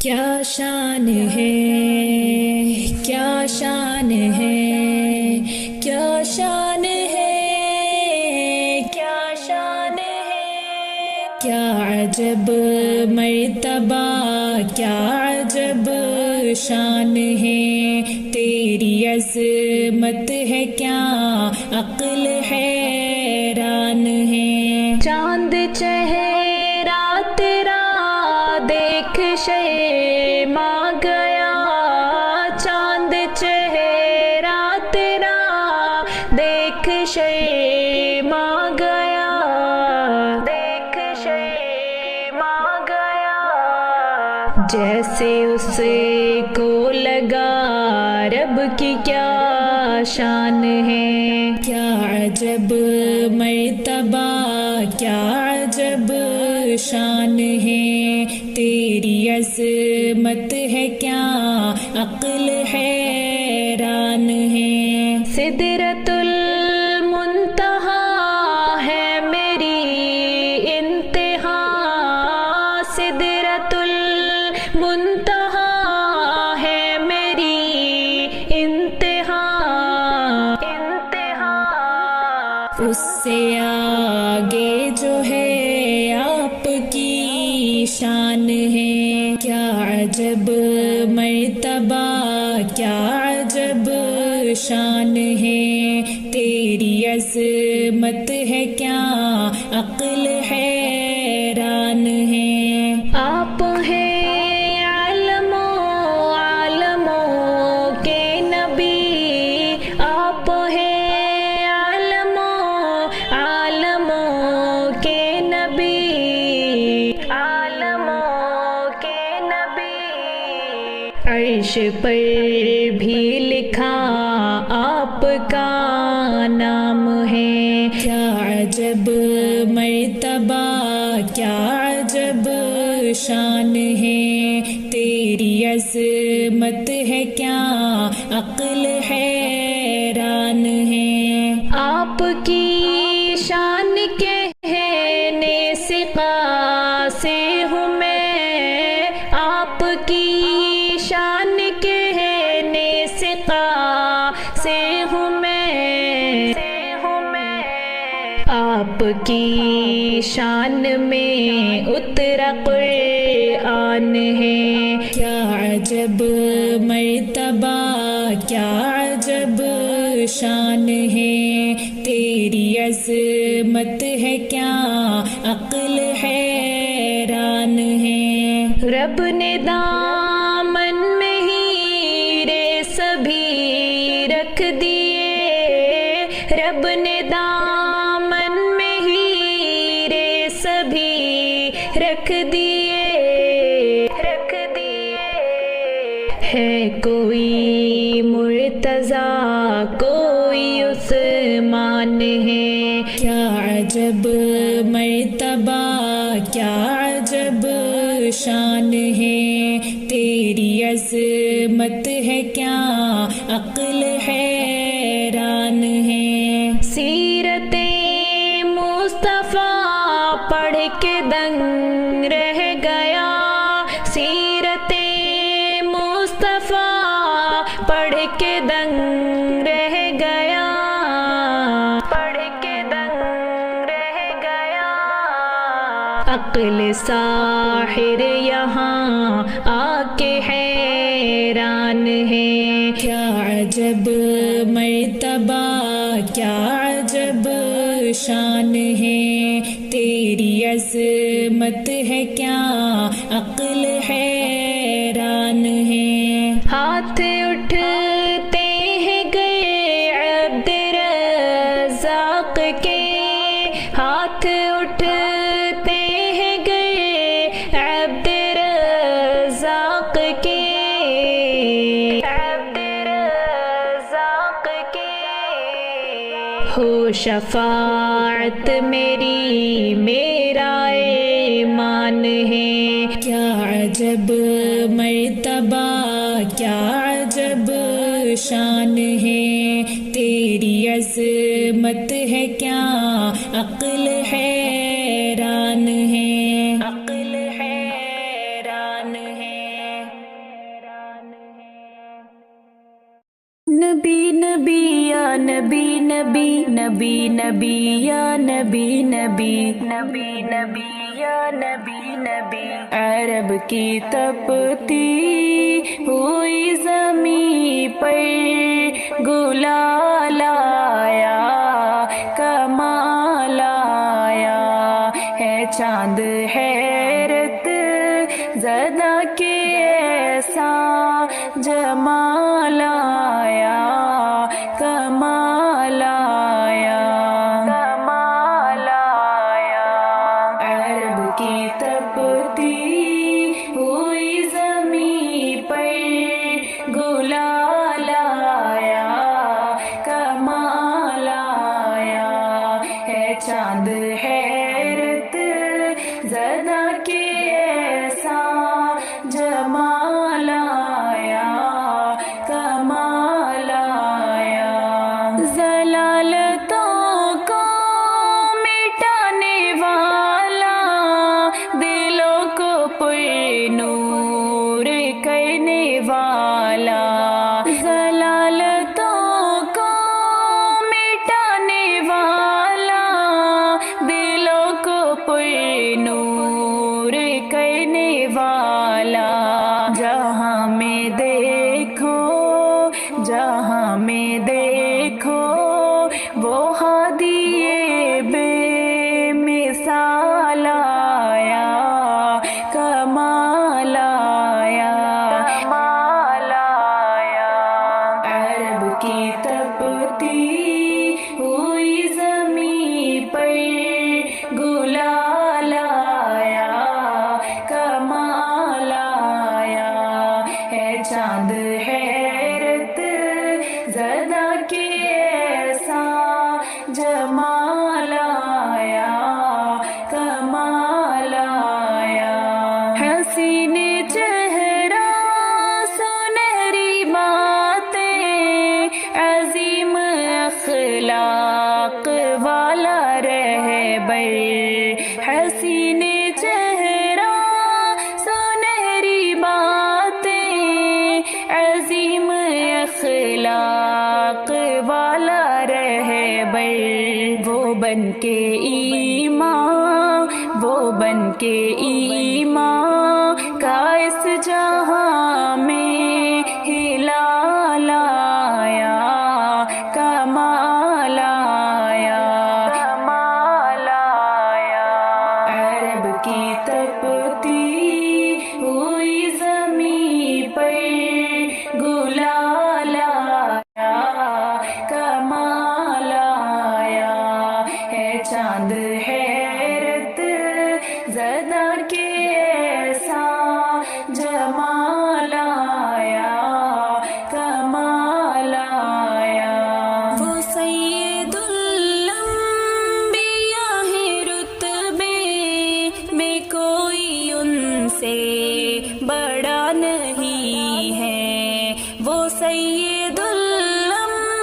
کیا شان ہے، کیا شان ہے، کیا شان ہے، کیا شان ہے، کیا عجب مرتبہ، کیا عجب شان ہے، تیری عظمت ہے کیا عقل حیران ہے، چاند چہرہ تیرا دیکھ شرما گیا، چاند چہرہ تیرا دیکھ شرما گیا، دیکھ شرما گیا، جیسے اس کو لگا رب کی کیا شان ہے، کیا عجب مرتبہ، کیا عجب شان ہے، تیری عظمت ہے کیا عقل حیران ہے، سدرۃ المنتہا ہے میری انتہا، سدرۃ المنتہا ہے میری انتہا، انتہا اس سے آگے جو ہے آپ کی شان ہے، کیا عجب مرتبہ، کیا عجب شان ہے، تیری عظمت ہے کیا عقل حیران ہے، آپ ہیں عالموں کے نبی، آپ ہیں عالموں کے نبی، عالموں کے نبی، عرش پر بھی لکھا آپ کا نام ہے، کیا عجب مرتبہ، کیا عجب شان ہے، تیری عظمت ہے کیا عقل حیران ہے، آپ کی شان کہنے سے قاصر ہوں میں، آپ کی شان کہنے سے قاصر ہوں میں، آپ کی شان میں اترا قرآن ہے، کیا عجب مرتبہ، کیا عجب شان ہے، تیری عظمت ہے کیا عقل حیران ہے، رب نے دامن میں ہیرے سبھی رکھ دیے، رب نے دامن میں ہیرے سبھی رکھ دیے، رکھ دیے، ہے کوئی مرتضیٰ کوئی عثمان ہے، کیا عجب مرتبہ، کیا عجب شان ہے، تیری عظمت ہے کیا عقل حیران ہے، سیرت مصطفیٰ پڑھ کے دنگ رہ گیا، سیرت مصطفیٰ پڑھ کے دنگ رہ گیا، پڑھ کے دنگ رہ گیا، عقل ساحر یہاں آ کے حیران ہے، کیا عجب مرتبہ، کیا عجب شان ہے، تیری عظمت ہے کیا عقل حیران ہے، ہاتھ اٹھتے ہیں گئے عبد رزاق کے، ہاتھ اٹھتے ہیں گئے عبد رزاق کے، عبد رزاق کے، ہو شفاعت میری میرا ایمان ہے، کیا عجب مرتبہ، کیا عجب شان ہے، تیری عظمت ہے کیا عقل حیران ہے، عقل حیران ہے۔ نبی نبی نبی یا نبی نبی نبی نبی یا نبی نبی عرب کی تپتی ہوئی زمین پر گلال آیا کمال آیا ہے چاند حیرت زدہ کے ایسا جمال آیا کمال آیا کمال آیا عرب کی تپتی ہوئی زمین پر گلال آیا کمال آیا ہے چاند حیرت زدہ کے ایسا جمال آیا کمال آیا ضلالتوں کو مٹانے والا دلوں کو پر نور کرنے والا ضلالتوں کو مٹانے والا دلوں کو پر نور کرنے والا جہاں میں دیکھو جہاں میں دیکھو وہ ہادی بے مثال آیا کمال آیا کمال آیا عرب کی تپتی ہوئی زمین پر گلال آیا کمال آیا ہے چاند حیرت زدہ کے ایسا جمال آیا کمال آیا حسین چہرہ سنہری باتیں عظیم اخلاق والا رہبر حسین چہرہ سنہری باتیں عظیم اخلاق والا رہبر وہ بن کے ایمان وہ بن کے ایمان کا اس جہاں میں ہلال آیا کمال آیا کمال آیا عرب کی تپتی ہوئی زمین پر گلال آیا کمال آیا ہے چاند حیرت زدہ کے ایسا جمال آیا کمال آیا وہ سید الانبیاء ہے رتبے میں کوئی ان سے بڑا نہیں ہے وہ سید الانبیاء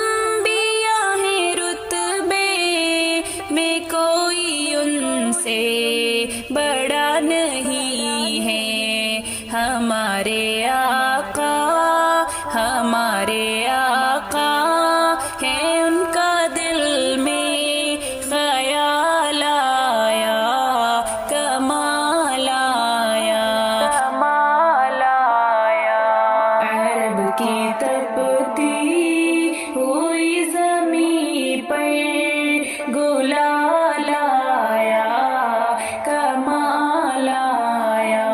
ہے رتبے میں کوئی ان سے بڑا نہیں ہے ہمارے آقا ہے ان کا دل میں خیال آیا کمال آیا کمال آیا عرب کی تپتی ہوئی زمین پر گلال آیا کمال آیا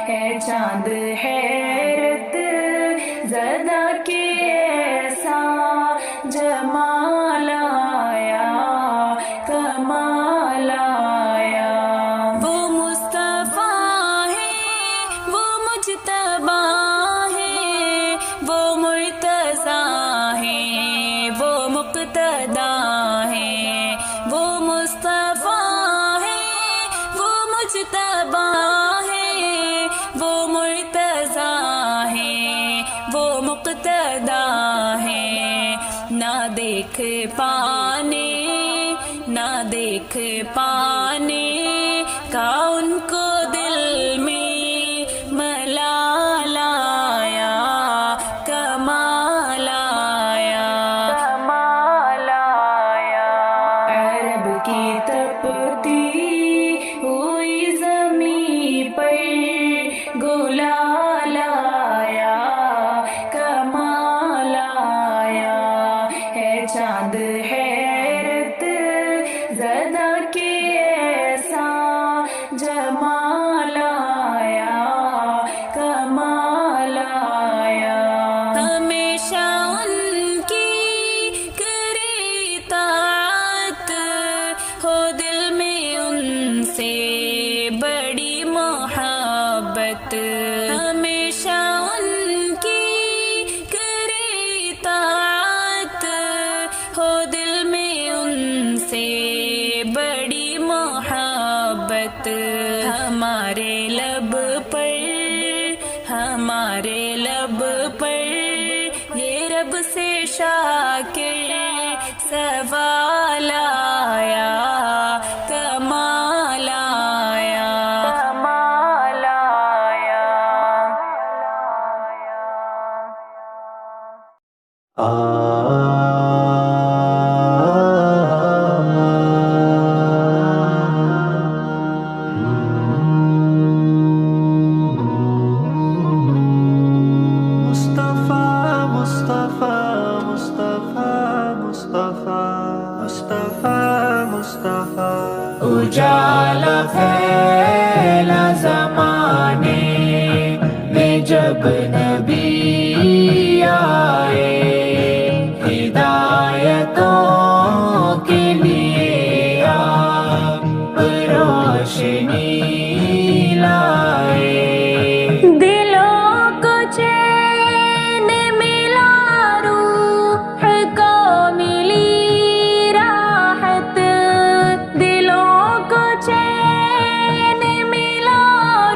ہے چاند حیرت زدہ کے ایسا جمال آیا کمال آیا وہ مصطفیٰ ہے وہ مجتبی ہے وہ مرتضیٰ ہے وہ مقتدی ہے وہ مصطفیٰ ہے وہ مجتبی ہے وہ مرتضیٰ ہے وہ مقتدی ہے نہ دیکھ پانے کا ان کو دل میں ملال آیا کمال آیا کمال آیا کمال آیا کمال آیا ہمیشہ ان کی کرے طاعت ہو دل میں ان سے بڑی محبت ہمیشہ ان کی کرے طاعت ہو دل میں ان سے بڑی محبت ہمارے لب پر یہ رب سے شاکر سوال آیا کمال آیا کمال آیا اجالا پھیلا زمانے میں جب نبی آئے ہدایتوں کے لیے آپ روشنی لائے دلوں کو چین ملا روح کو ملی راحت دلوں کو چین ملا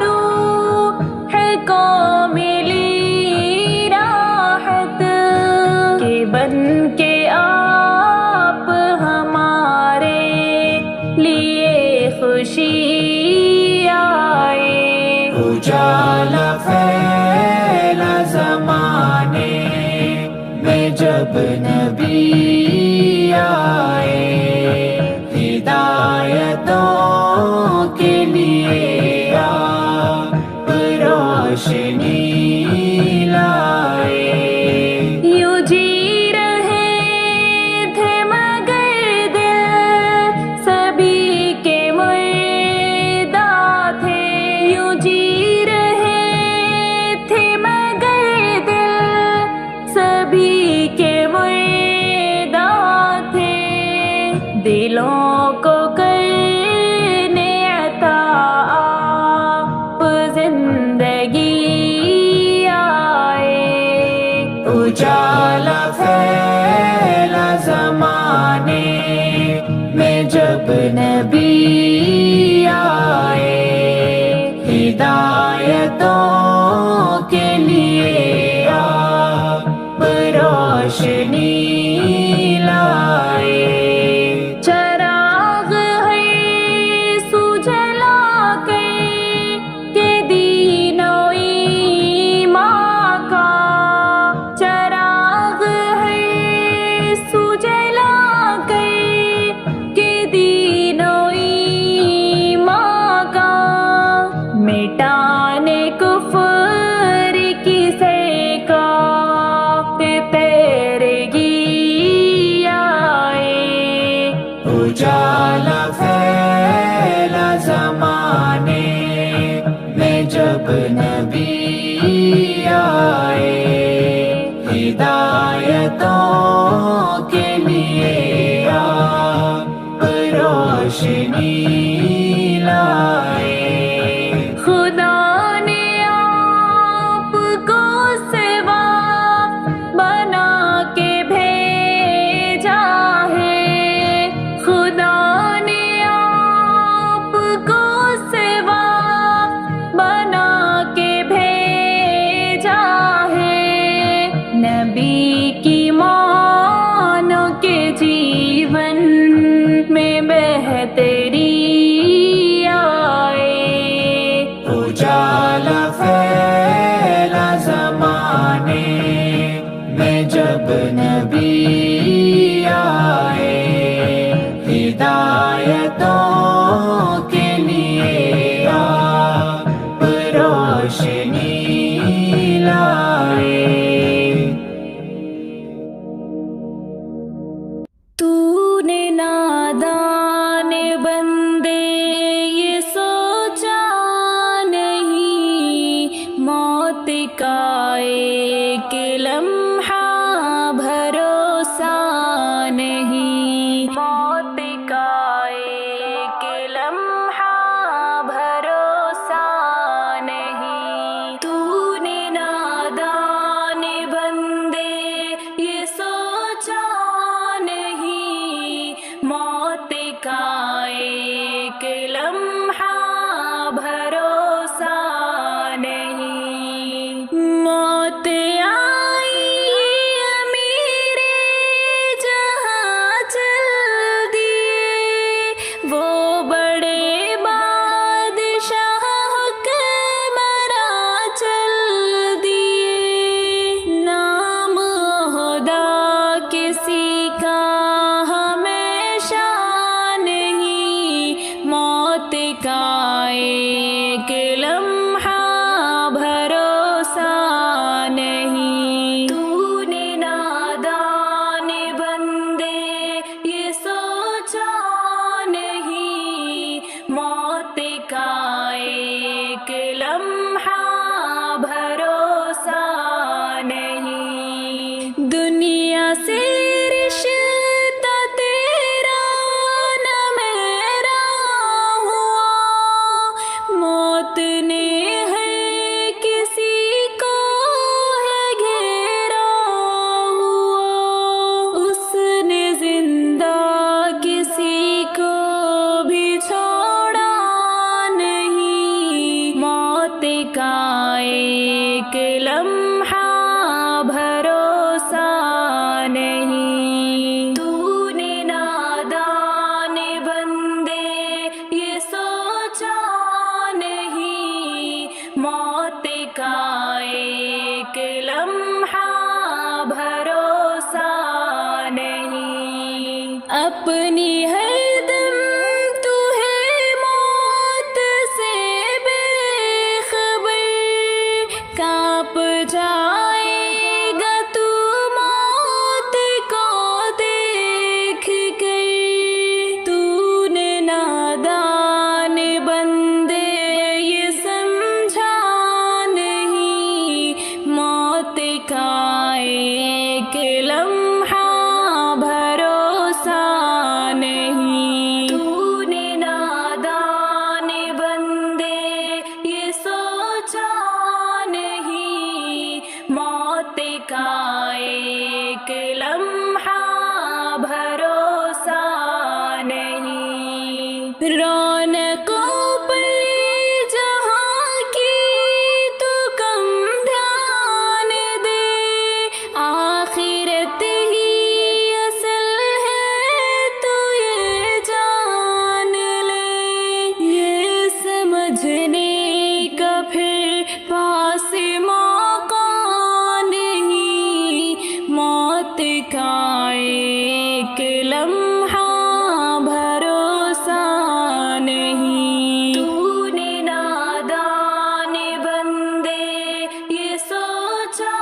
روح کو ملی راحت کہ بن کے آپ ہمارے لیے خوشی آئے اجالا پھیلا زمانے میں جب نبی آئے ہدایتوں کے لیے آپ روشنی لائے یوں جی رہے تھے مگر دل سبھی کے مردہ تھے یوں جی رہے تھے مگر دل سبھی کے مردہ تھے دلوں کو کرنے عطا آپ زندگی آئے اجالا پھیلا زمانے میں جب نبی آئے ہدایتوں کے لیے آپ روشنی لائے چراغ ہے سجلا کے دین و ایمان کا چراغ ہے سجلا کے دین و ایمان کا مٹانے کفر کی سیکا پیرگی آئے اجالا پھیلا زمانے میں جب نبی آئے ہدایتوں کے لیے آپ روشنی لائے خدا نے آپ کو سوا بنا کے بھیجا ہے خدا نے آپ کو سوا بنا کے بھیجا ہے نبی کی مانو کے جیون میں بہتری آئے اجالا پھیلا زمانے میں جب نبی آئے ہدایتوں کے لیے آپ روشنی لائے تو نے نادان بندے یہ سوچا ایک لمحہ بھروسہ نہیں، دنیا سے رشتہ تیرا نہ میرا ہوا، موت نے ہر کسی کو ہے گھیرا ہوا، اس نے زندہ کسی کو بھی چھوڑا نہیں، موت کا ایک لمحہ بھروسہ نہیں، تو نے نادان بندے یہ سوچا نہیں، موت کا ایک لمحہ بھروسہ نہیں، اپنی ہر دم تو ہے موت سے بے خبر، کانپ جائے گا تو موت کو دیکھ کر، تو نے نادان بندے یہ سمجھا نہیں، موت کا ایک لمحہ بھروسہ نہیں، تو نے نادان بندے یہ سوچا نہیں، موت کا ایک لمحہ بھروسہ نہیں، رونقوں پر جہاں کی تو کم دھیان دے، آخرت ہی اصل ہے تو یہ جان لے، یہ سمجھنے کا پھر پاس موقع نہیں، موت کا ایک لمحہ بھروسہ نہیں، تو نے نادان بندے یہ سوچا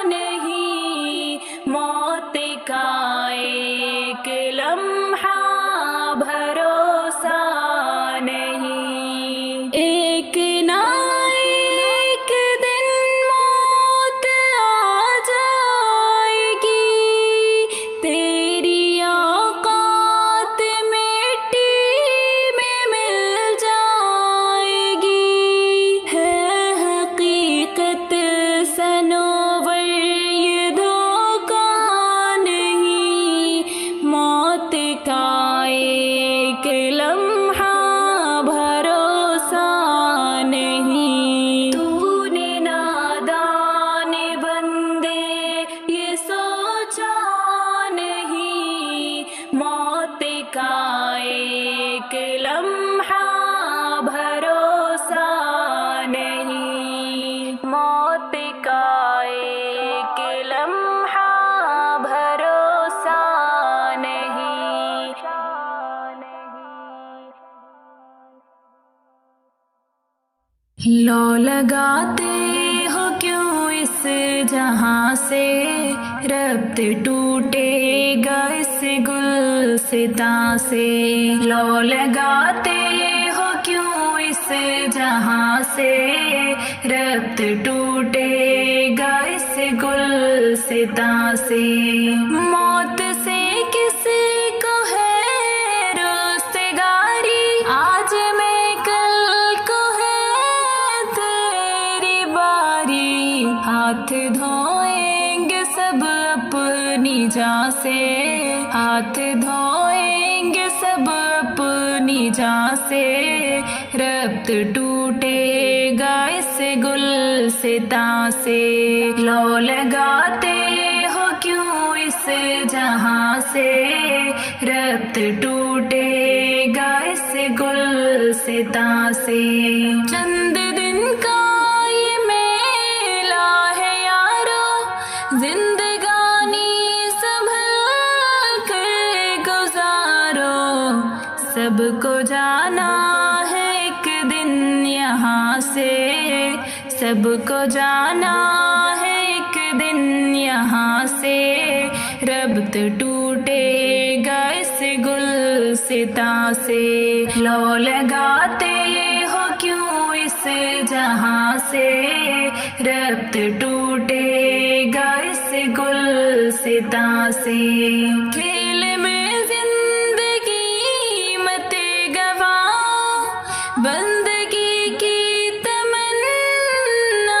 نہیں، موت کا ایک لمحہ بھروسہ نہیں، ایک نہ ایک دن موت آ جائے گی، تیری اوقات مٹی میں مل جائے گی، ہے حقیقت سنور یہ دھوکہ نہیں، موت کا ایک لمحہ بھروسہ نہیں، تو نے نادان بندے یہ سوچا نہیں، موت کا ایک لمحہ بھروسہ نہیں، موت کا ایک لمحہ بھروسہ نہیں۔ لو لگاتے ہو کیوں اس جہاں سے، ربط ٹوٹے گا اس گلستاں سے، لو لگاتے ہو کیوں اس جہاں سے، ربط ٹوٹے گا اس گلستاں سے، موت سے کس کو ہے رستگاری، آج میں کل کو ہے تیری باری، ہاتھ دھوئیں گے سب اپنی جاں سے، ہاتھ دھوئیں گے سب اپنی جاں سے، ربط ٹوٹے گا اس گلستاں سے، لو لگاتے ہو کیوں اس جہاں سے، ربط ٹوٹے گا اس گلستاں سے، چند دن کا یہ میلہ ہے یارو، زندگانی سنبھل کر گزارو، سب کو جانا ہے ایک دن یہاں سے، سب کو جانا ہے ایک دن یہاں سے، ربط ٹوٹے گا اس گلستاں سے، لو لگاتے ہو کیوں اس جہاں سے ربط ٹوٹے گا اس گلستاں سے کھیل میں زندگی مت گوا بندگی کی تمنا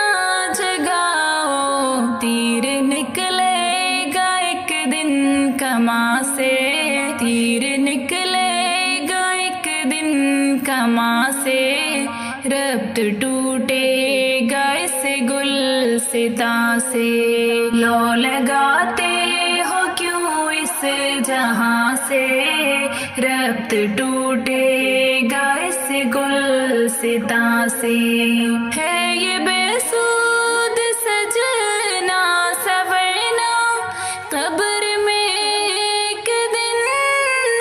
جگاؤ تیر نکلے گا ایک دن کماں سے تیر نکلے گا ایک دن کماں سے ربط ٹوٹے گا اس گلستاں سے لو لگاتے ہو کیوں اس جہاں سے ربط ٹوٹے گا اس گلستاں سے ہے یہ بے سود سجنا سورنا قبر میں ایک دن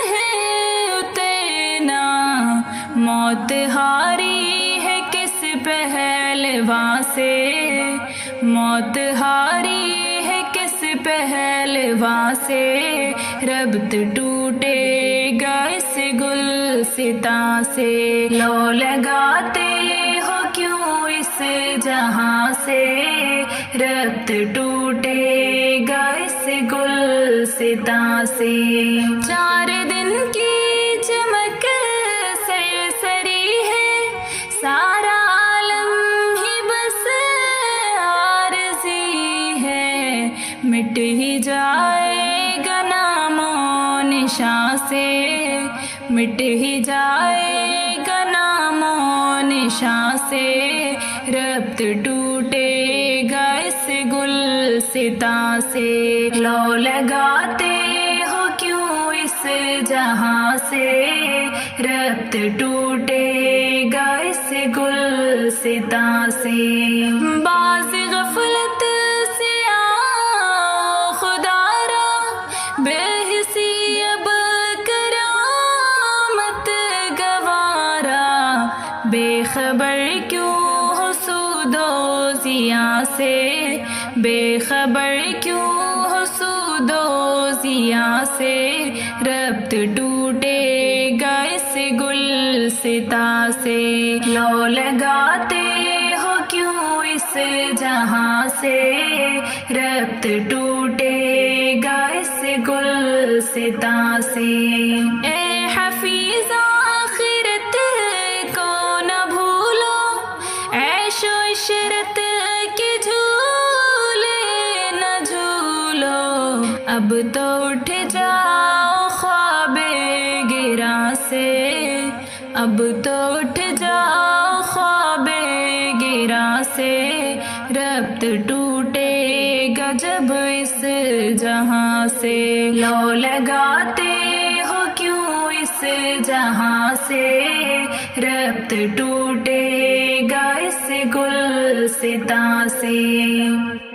ہے اترنا موت ہاری ہے کس پہلواں سے موت ہاری ہے کس پہلواں سے ربط ٹوٹے گا اس گلستاں سے لو لگاتے ہو کیوں اس جہاں سے ربط ٹوٹے گا اس گلستاں سے چار دن کی چمک سرسری ہے سارا عالم ہی بس عارضی ہے مٹ ہی جائے گا نام و نشاں سے مٹ ہی جائے گا نام و نشاں سے ربط ٹوٹے گا اس گلستاں سے لو لگاتے ہو کیوں اس جہاں سے ربط ٹوٹے گا اس گلستاں سے باز غفلت سے آؤ خدا را بے حسی اب کرامت گوارا بے خبر کیوں ہو سود و زیاں سے بے خبر کیوں ہو سود و زیاں سے ربط ٹوٹے گا اس گلستاں سے لو لگاتے ہو کیوں اس جہاں سے ربط ٹوٹے گا اس گلستاں سے اے حفیظ آخرت کو نہ بھولو عیش و عشرت کے جھولے نہ جھولو اب تو اٹھ جاؤ خواب گراں سے اب تو اٹھ جاؤ خواب گراں سے ربط ٹوٹے گا جب اس جہاں سے لو لگاتے ہو کیوں اس جہاں سے ربط ٹوٹے گا اس گلستاں سے